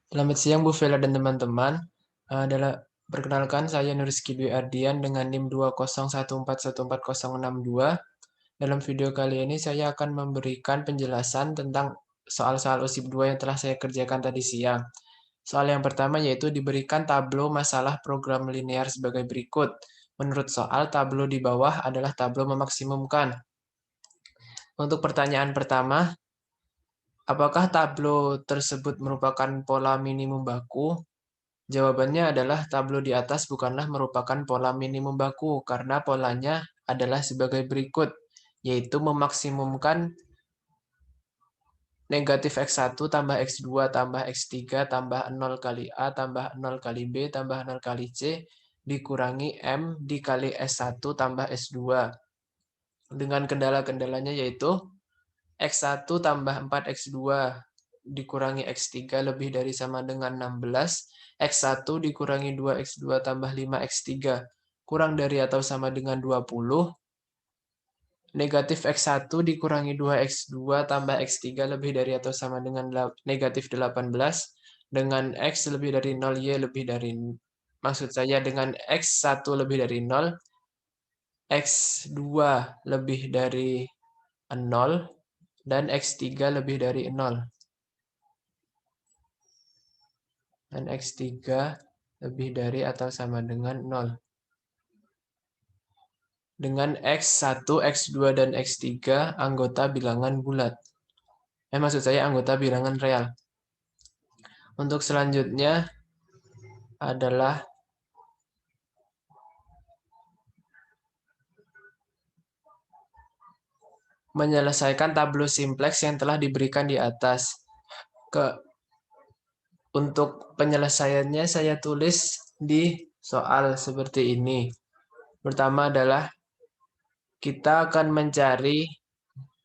Selamat siang Bu Vela dan teman-teman. Perkenalkan saya Nuriski Dwi Ardian dengan NIM 201414062. Dalam video kali ini saya akan memberikan penjelasan tentang soal-soal USIP 2 yang telah saya kerjakan tadi siang. Soal yang pertama yaitu diberikan tablo masalah program linear sebagai berikut. Menurut soal, tablo di bawah adalah tablo memaksimumkan. Untuk pertanyaan pertama, apakah tablo tersebut merupakan pola minimum baku? Jawabannya adalah tablo di atas bukanlah merupakan pola minimum baku karena polanya adalah sebagai berikut, yaitu memaksimumkan negatif X1 tambah X2 tambah X3 tambah 0 kali A tambah 0 kali B tambah 0 kali C dikurangi M dikali S1 tambah S2. Dengan kendala-kendalanya yaitu X1 tambah 4X2 dikurangi X3 lebih dari sama dengan 16, X1 dikurangi 2X2 tambah 5X3 kurang dari atau sama dengan 20, negatif X1 dikurangi 2X2 tambah X3 lebih dari atau sama dengan negatif 18, dengan X lebih dari 0, Y lebih dari, maksud saya dengan X1 lebih dari 0, X2 lebih dari 0, dan X3 lebih dari 0. Dan X3 lebih dari atau sama dengan 0. Dengan X1, X2, dan X3 anggota bilangan bulat. Maksud saya anggota bilangan real. Untuk selanjutnya adalah menyelesaikan tablo simplex yang telah diberikan di atas. Untuk penyelesaiannya saya tulis di soal seperti ini. Pertama adalah kita akan mencari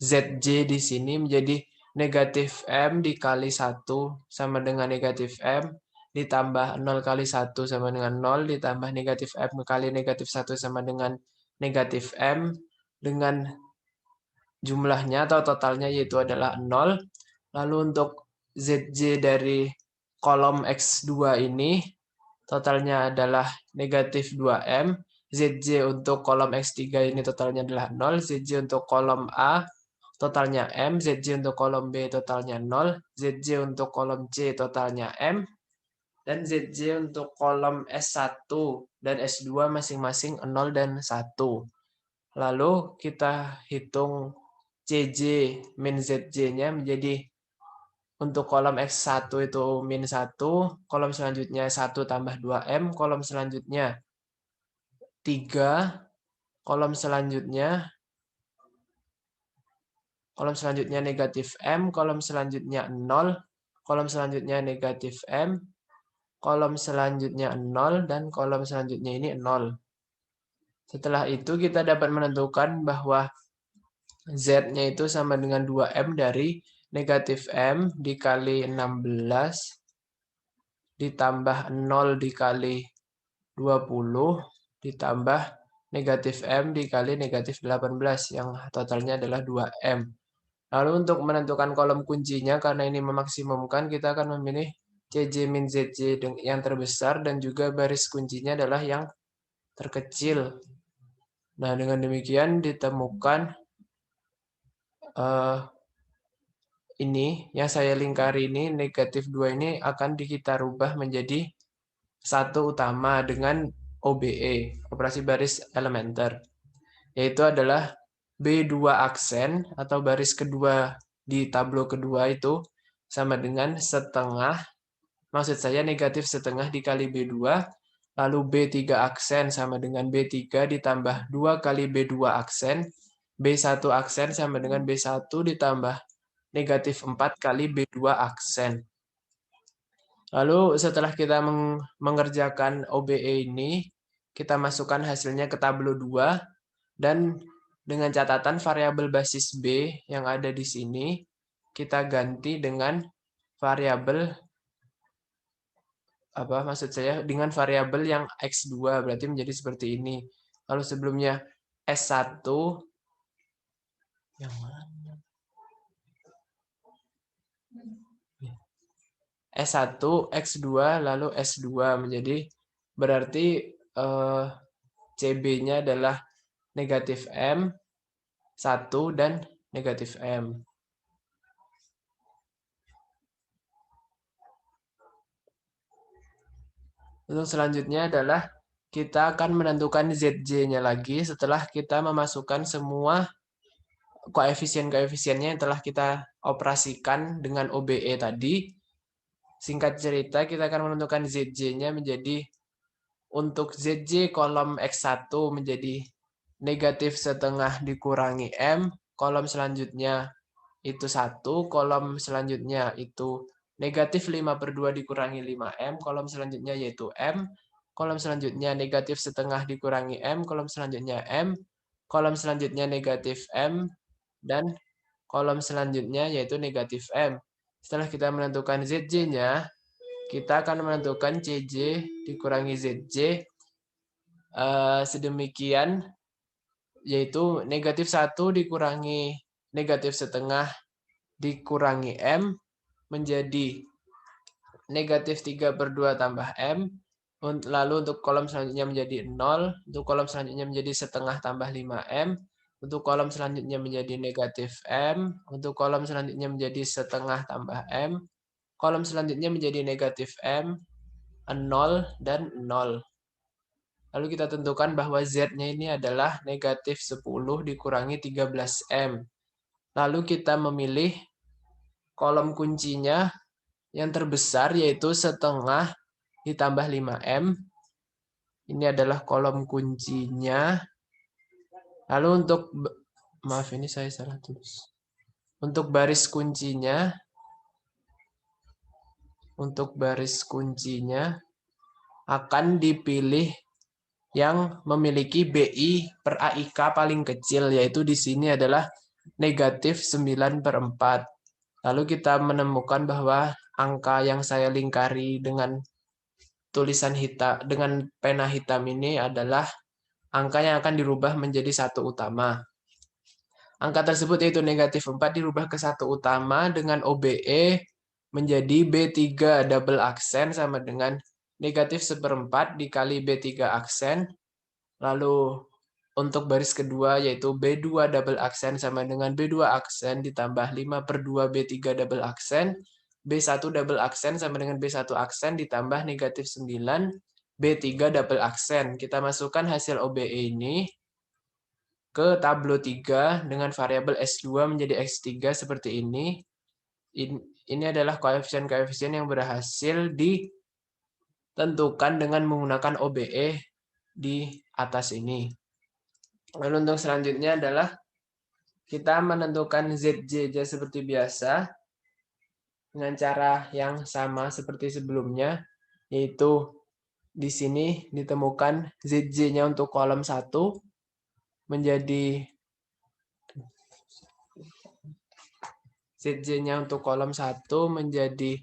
ZJ di sini menjadi negatif M dikali 1 sama dengan negatif M, ditambah 0 kali 1 sama dengan 0, ditambah negatif M kali negatif 1 sama dengan negatif M, dengan jumlahnya atau totalnya yaitu adalah 0. Lalu untuk ZJ dari kolom X2 ini, totalnya adalah negatif 2M. ZJ untuk kolom X3 ini totalnya adalah 0. ZJ untuk kolom A, totalnya M. ZJ untuk kolom B, totalnya 0. ZJ untuk kolom C, totalnya M. Dan ZJ untuk kolom S1 dan S2 masing-masing 0 dan 1. Lalu kita hitung CJ min ZJ-nya menjadi untuk kolom X1 itu min 1, kolom selanjutnya 1 tambah 2M, kolom selanjutnya 3, kolom selanjutnya negatif M, kolom selanjutnya 0, kolom selanjutnya negatif M, kolom selanjutnya 0, dan kolom selanjutnya ini 0. Setelah itu kita dapat menentukan bahwa Z-nya itu sama dengan 2M dari negatif M dikali 16 ditambah 0 dikali 20 ditambah negatif M dikali negatif 18 yang totalnya adalah 2M. Lalu untuk menentukan kolom kuncinya karena ini memaksimumkan kita akan memilih CJ min ZJ yang terbesar dan juga baris kuncinya adalah yang terkecil. Nah, dengan demikian ditemukan ini yang saya lingkari ini negatif 2 ini akan kita rubah menjadi satu utama dengan OBE, operasi baris elementer, yaitu adalah B2 aksen atau baris kedua di tablo kedua itu sama dengan setengah, maksud saya negatif setengah dikali B2, lalu B3 aksen sama dengan B3 ditambah 2 kali B2 aksen, B1 aksen sama dengan B1 ditambah negatif 4 kali B2 aksen. Lalu setelah kita mengerjakan OBE ini, kita masukkan hasilnya ke tablo 2, dan dengan catatan variabel basis B yang ada di sini, kita ganti dengan variabel, maksud saya dengan variabel yang X2, berarti menjadi seperti ini. Lalu sebelumnya S1, yang mana? S1, X2, lalu S2 menjadi berarti CB-nya adalah negatif M, 1, dan negatif M. Untuk selanjutnya adalah kita akan menentukan ZJ-nya lagi setelah kita memasukkan semua koefisien-koefisiennya yang telah kita operasikan dengan OBE tadi. Singkat cerita, kita akan menentukan ZJ-nya menjadi untuk ZJ kolom X1 menjadi negatif setengah dikurangi M, kolom selanjutnya itu 1, kolom selanjutnya itu negatif 5/2 dikurangi 5M, kolom selanjutnya yaitu M, kolom selanjutnya negatif setengah dikurangi M, kolom selanjutnya M, kolom selanjutnya negatif M, dan kolom selanjutnya yaitu negatif M. Setelah kita menentukan ZJ-nya, kita akan menentukan CJ dikurangi ZJ sedemikian, yaitu negatif 1 dikurangi negatif setengah dikurangi M menjadi negatif 3/2 tambah M. Lalu untuk kolom selanjutnya menjadi 0. Untuk kolom selanjutnya menjadi setengah tambah 5M. Untuk kolom selanjutnya menjadi negatif M. Untuk kolom selanjutnya menjadi setengah tambah M. Kolom selanjutnya menjadi negatif M, 0, dan 0. Lalu kita tentukan bahwa Z-nya ini adalah negatif 10 dikurangi 13M. Lalu kita memilih kolom kuncinya yang terbesar yaitu setengah ditambah 5M. Ini adalah kolom kuncinya. Lalu maaf ini saya salah tulis. Untuk baris kuncinya akan dipilih yang memiliki BI per AIK paling kecil, yaitu di sini adalah negatif 9/4. Lalu kita menemukan bahwa angka yang saya lingkari dengan tulisan hitam dengan pena hitam ini adalah angka yang akan dirubah menjadi 1 utama. Angka tersebut yaitu negatif 4 dirubah ke 1 utama dengan OBE menjadi B3 double aksen sama dengan negatif 1/4 dikali B3 aksen. Lalu untuk baris kedua yaitu B2 double aksen sama dengan B2 aksen ditambah 5/2 B3 double aksen. B1 double aksen sama dengan B1 aksen ditambah negatif 9 B3 double aksen. Kita masukkan hasil OBE ini ke tabel 3 dengan variabel S2 menjadi X3 seperti ini. Ini adalah koefisien-koefisien yang berhasil ditentukan dengan menggunakan OBE di atas ini. Lalu untuk selanjutnya adalah kita menentukan ZJ seperti biasa dengan cara yang sama seperti sebelumnya, yaitu di sini ditemukan ZJ-nya untuk kolom 1 menjadi ZJ-nya untuk kolom 1 menjadi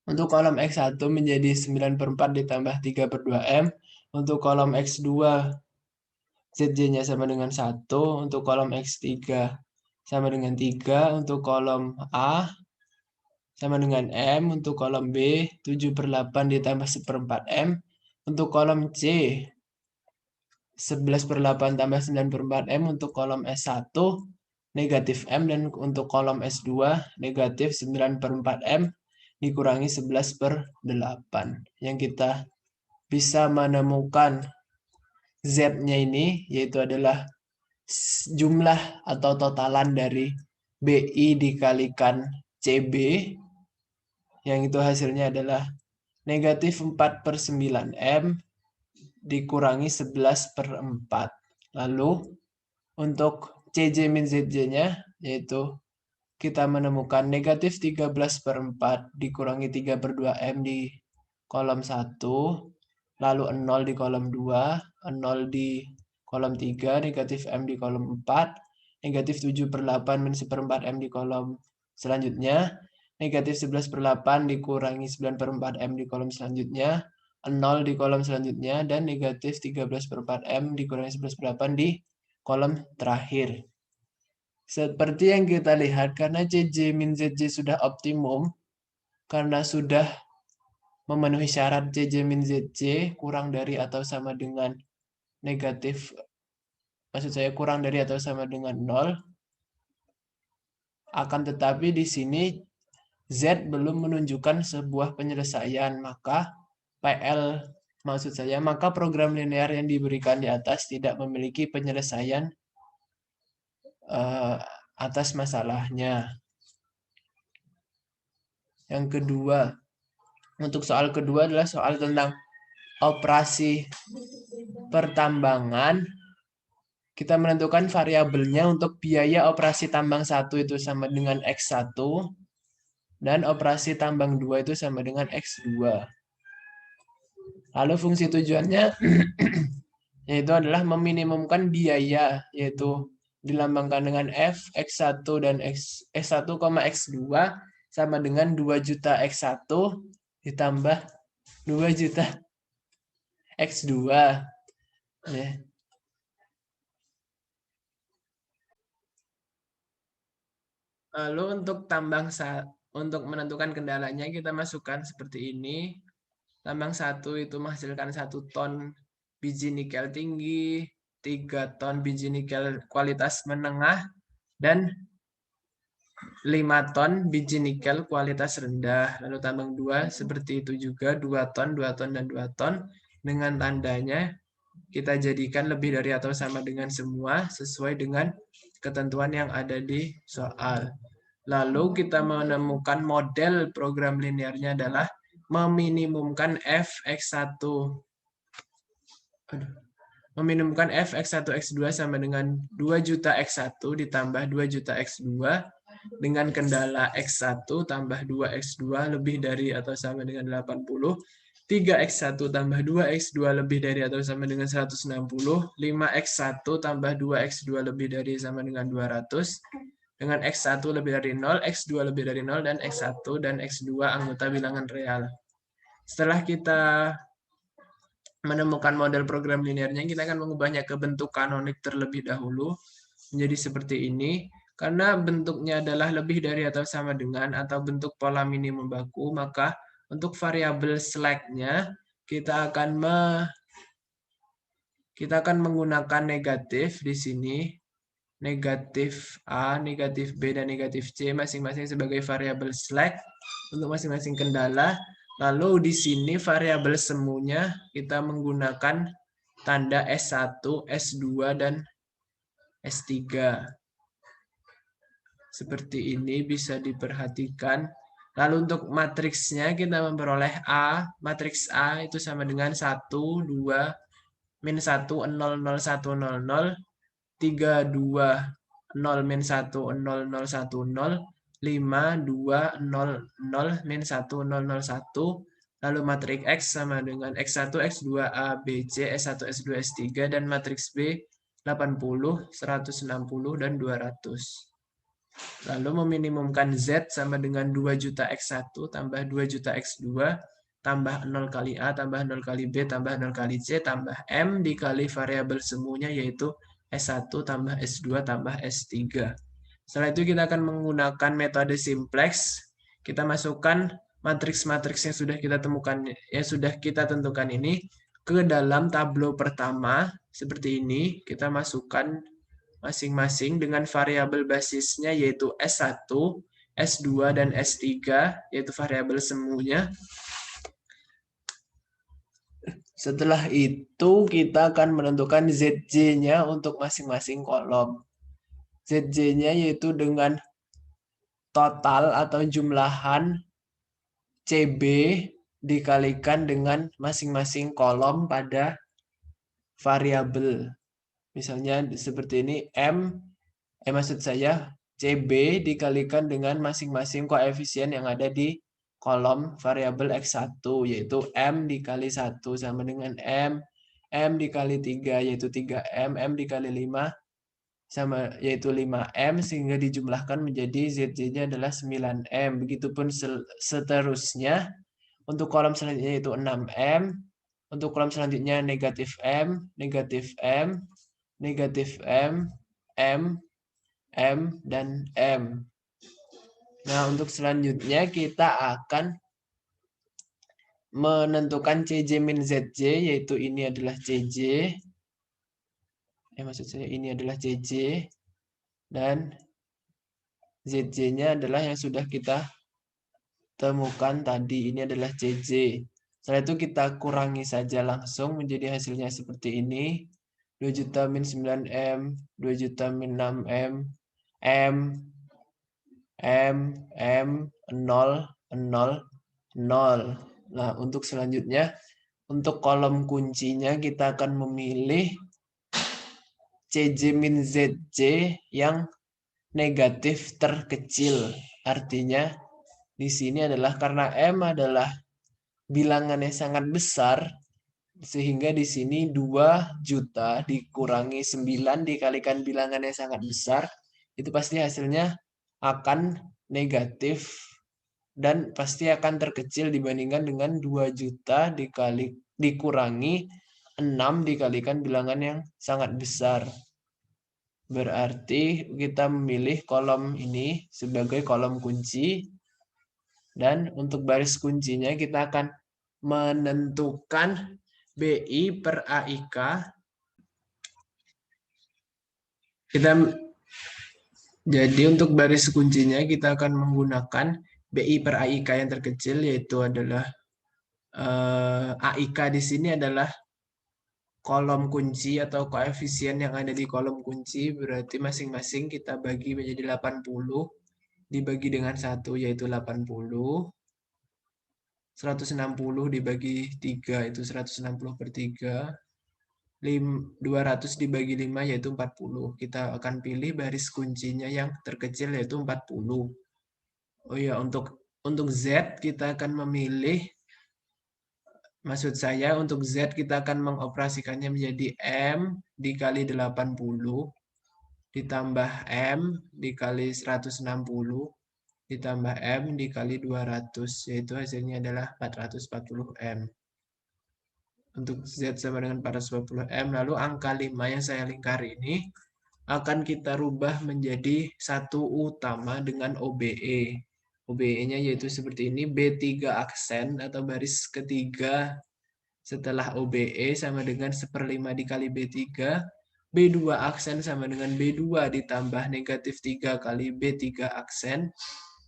untuk kolom X1 menjadi 9/4 ditambah 3/2M. Untuk kolom X2 ZJ-nya sama dengan 1. Untuk kolom X3 sama dengan 3. Untuk kolom A sama dengan M. Untuk kolom B 7/8 ditambah 1/4M. Untuk kolom C 11/8 tambah 9/4M. Untuk kolom S1 negatif M. Dan untuk kolom S2 negatif 9/4M dikurangi 11/8. Yang kita bisa menemukan Z-nya ini yaitu adalah jumlah atau totalan dari BI dikalikan CB, yang itu hasilnya adalah negatif 4/9M dikurangi 11/4. Lalu untuk CJ min ZJ-nya yaitu kita menemukan negatif 13/4 dikurangi 3/2M di kolom 1, lalu 0 di kolom 2, 0 di kolom 3, negatif M di kolom 4, negatif 7/8 min 1/4M di kolom selanjutnya, negatif 11/8 dikurangi 9/4M di kolom selanjutnya, 0 di kolom selanjutnya, dan negatif 13/4M dikurangi 11/8 di kolom terakhir. Seperti yang kita lihat, karena CJ min ZJ sudah optimum, karena sudah memenuhi syarat CJ min ZJ kurang dari atau sama dengan negatif, maksud saya kurang dari atau sama dengan 0, akan tetapi di sini Z belum menunjukkan sebuah penyelesaian, maka PL, maksud saya, maka program linear yang diberikan di atas tidak memiliki penyelesaian atas masalahnya. Yang kedua, untuk soal kedua adalah soal tentang operasi pertambangan. Kita menentukan variabelnya untuk biaya operasi tambang 1 itu sama dengan X1 dan operasi tambang 2 itu sama dengan X2. Lalu fungsi tujuannya yaitu adalah meminimumkan biaya, yaitu dilambangkan dengan F, X1 dan X1, X2 sama dengan 2 juta X1 ditambah 2 juta X2. Ya. Lalu untuk menentukan kendalanya kita masukkan seperti ini. Tambang 1 itu menghasilkan 1 ton biji nikel tinggi, 3 ton biji nikel kualitas menengah, dan 5 ton biji nikel kualitas rendah. Lalu tambang 2 seperti itu juga, 2 ton, 2 ton, dan 2 ton. Dengan tandanya kita jadikan lebih dari atau sama dengan semua sesuai dengan ketentuan yang ada di soal. Lalu kita menemukan model program linearnya adalah meminimumkan f x1. Meminimumkan f x1 x2 sama dengan 2 juta x1 ditambah 2 juta x2 dengan kendala x1 tambah 2 x2 lebih dari atau sama dengan 80, 3x1 tambah 2x2 lebih dari atau sama dengan 160, 5x1 tambah 2x2 lebih dari sama dengan 200, dengan x1 lebih dari 0, x2 lebih dari 0, dan x1 dan x2 anggota bilangan real. Setelah kita menemukan model program linearnya, kita akan mengubahnya ke bentuk kanonik terlebih dahulu menjadi seperti ini. Karena bentuknya adalah lebih dari atau sama dengan atau bentuk pola minimum baku, maka untuk variabel slack-nya kita akan menggunakan negatif di sini, negatif A, negatif B, dan negatif C masing-masing sebagai variabel slack untuk masing-masing kendala. Lalu di sini variabel semuanya kita menggunakan tanda S1, S2, dan S3. Seperti ini bisa diperhatikan. Lalu untuk matriksnya kita memperoleh A. Matriks A itu sama dengan 1, 2, min 1, 0, 0, 1, 0, 0, 3, 2, 0, min 1, 0, 0, 1, 0, 5, 2, 0, 0, min 1, 0, 0, 1. Lalu matriks X sama dengan X1, X2, A, B, C, S1, S2, S3, dan matriks B 80, 160, dan 200. Lalu meminimumkan Z sama dengan 2 juta X1 tambah 2 juta X2 tambah 0 kali A tambah 0 kali B tambah 0 kali C tambah M dikali variabel semuanya yaitu S1 tambah S2 tambah S3. Setelah itu kita akan menggunakan metode simplex. Kita masukkan matriks-matriks yang sudah kita temukan, yang sudah kita tentukan ini ke dalam tableau pertama seperti ini. Kita masukkan masing-masing dengan variabel basisnya yaitu S1, S2, dan S3, yaitu variabel semuanya. Setelah itu kita akan menentukan ZJ-nya untuk masing-masing kolom. ZJ-nya yaitu dengan total atau jumlahan CB dikalikan dengan masing-masing kolom pada variabel. Misalnya seperti ini, maksud saya CB dikalikan dengan masing-masing koefisien yang ada di kolom variabel X1, yaitu M dikali 1 sama dengan M dikali 3 yaitu 3M, M dikali 5 sama yaitu 5M, sehingga dijumlahkan menjadi ZJ-nya adalah 9M. Begitupun seterusnya. Untuk kolom selanjutnya yaitu 6M, untuk kolom selanjutnya negatif M, negatif M, negatif M, M, M, dan M. Nah, untuk selanjutnya kita akan menentukan CJ min ZJ, yaitu ini adalah CJ. Maksud saya ini adalah CJ. Dan ZJ-nya adalah yang sudah kita temukan tadi. Ini adalah CJ. Setelah itu kita kurangi saja langsung menjadi hasilnya seperti ini. 2 juta min 9M, 2 juta min 6M, M, M, 0, 0, 0. Nah, untuk selanjutnya, untuk kolom kuncinya kita akan memilih CJ min ZJ yang negatif terkecil. Artinya, di sini adalah karena M adalah bilangannya sangat besar, sehingga di sini 2 juta dikurangi 9 dikalikan bilangannya sangat besar, itu pasti hasilnya akan negatif dan pasti akan terkecil dibandingkan dengan 2 juta dikurangi 6 dikalikan bilangan yang sangat besar. Berarti kita memilih kolom ini sebagai kolom kunci. Dan untuk baris kuncinya kita akan menentukan BI per AIK. Jadi untuk baris kuncinya kita akan menggunakan BI per AIK yang terkecil, yaitu adalah AIK di sini adalah kolom kunci atau koefisien yang ada di kolom kunci, berarti masing-masing kita bagi menjadi 80 dibagi dengan 1 yaitu 80. 160 dibagi 3 itu 160 per 3. 200 dibagi 5 yaitu 40. Kita akan pilih baris kuncinya yang terkecil yaitu 40. Oh ya, untuk Z kita akan memilih, maksud saya untuk Z kita akan mengoperasikannya menjadi M dikali 80 ditambah M dikali 160 ditambah M dikali 200, yaitu hasilnya adalah 440 M. Untuk Z sama dengan 440 M, lalu angka 5 yang saya lingkari ini akan kita rubah menjadi satu utama dengan OBE. OBE-nya yaitu seperti ini, B3 aksen atau baris ketiga setelah OBE sama dengan 1/5 dikali B3, B2 aksen sama dengan B2 ditambah negatif 3 kali B3 aksen,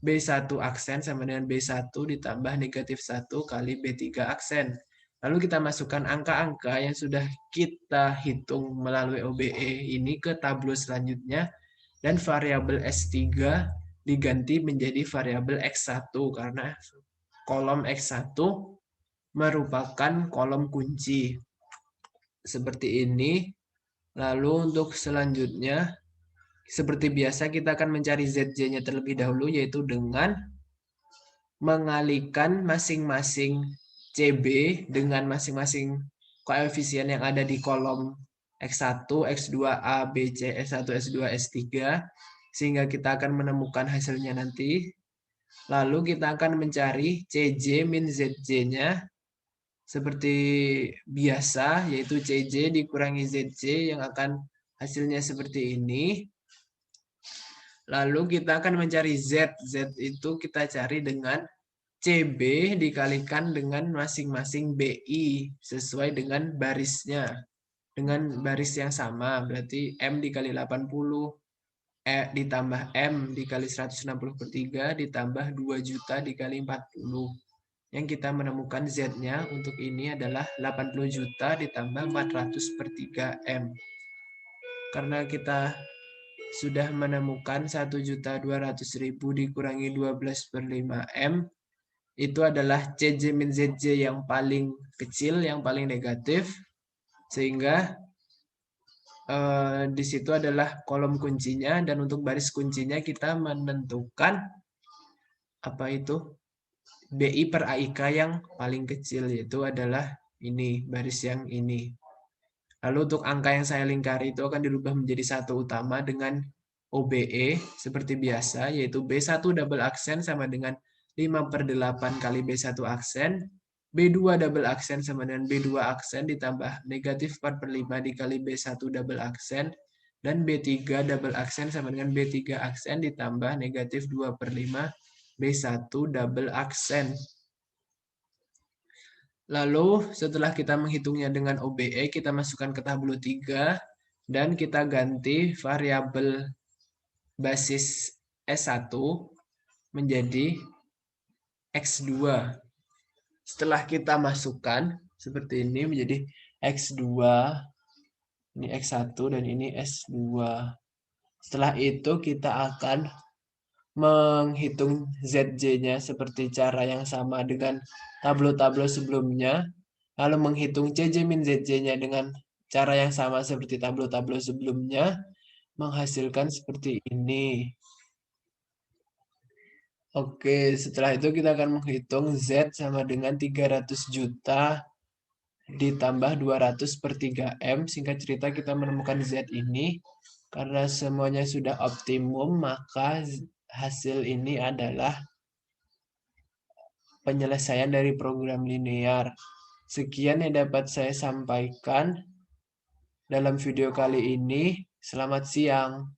B1 aksen sama dengan B1 ditambah negatif 1 kali B3 aksen. Lalu kita masukkan angka-angka yang sudah kita hitung melalui OBE ini ke tabel selanjutnya, dan variabel S3 diganti menjadi variabel X1 karena kolom X1 merupakan kolom kunci. Seperti ini. Lalu untuk selanjutnya, seperti biasa kita akan mencari ZJ-nya terlebih dahulu, yaitu dengan mengalikan masing-masing CB dengan masing-masing koefisien yang ada di kolom X1, X2A, B, C, S1, S2, S3, sehingga kita akan menemukan hasilnya nanti. Lalu kita akan mencari CJ min ZJ-nya seperti biasa, yaitu CJ dikurangi ZJ yang akan hasilnya seperti ini. Lalu kita akan mencari Z. Z itu kita cari dengan CB dikalikan dengan masing-masing BI sesuai dengan barisnya. Dengan baris yang sama, berarti M dikali 80, ditambah M dikali 160 per 3, ditambah 2 juta dikali 40. Yang kita menemukan Z-nya untuk ini adalah 80 juta ditambah 400 per 3M. Karena kita sudah menemukan 1.200.000 dikurangi 12 per 5M, itu adalah CJ min ZJ yang paling kecil, yang paling negatif, sehingga di situ adalah kolom kuncinya, dan untuk baris kuncinya kita menentukan apa itu BI per AIK yang paling kecil, yaitu adalah ini, baris yang ini. Lalu untuk angka yang saya lingkari itu akan dirubah menjadi satu utama dengan OBE seperti biasa, yaitu B1 double aksen sama dengan 5/8 kali B1 aksen, B2 double aksen sama dengan B2 aksen ditambah negatif 4/5 dikali B1 double aksen, Dan B3 double aksen sama dengan B3 aksen ditambah negatif 2/5 B1 double aksen. Lalu setelah kita menghitungnya dengan OBE, kita masukkan ke tabel 3 dan kita ganti variabel basis S1 menjadi X2. Setelah kita masukkan seperti ini menjadi X2, ini X1 dan ini S2. Setelah itu kita akan menghitung ZJ-nya seperti cara yang sama dengan tabel-tabel sebelumnya. Lalu menghitung CJ min ZJ-nya dengan cara yang sama seperti tabel-tabel sebelumnya. Menghasilkan seperti ini. Oke, setelah itu kita akan menghitung Z sama dengan 300 juta ditambah 200 per 3M. Singkat cerita kita menemukan Z ini. Karena semuanya sudah optimum, maka hasil ini adalah penyelesaian dari program linear. Sekian yang dapat saya sampaikan dalam video kali ini. Selamat siang.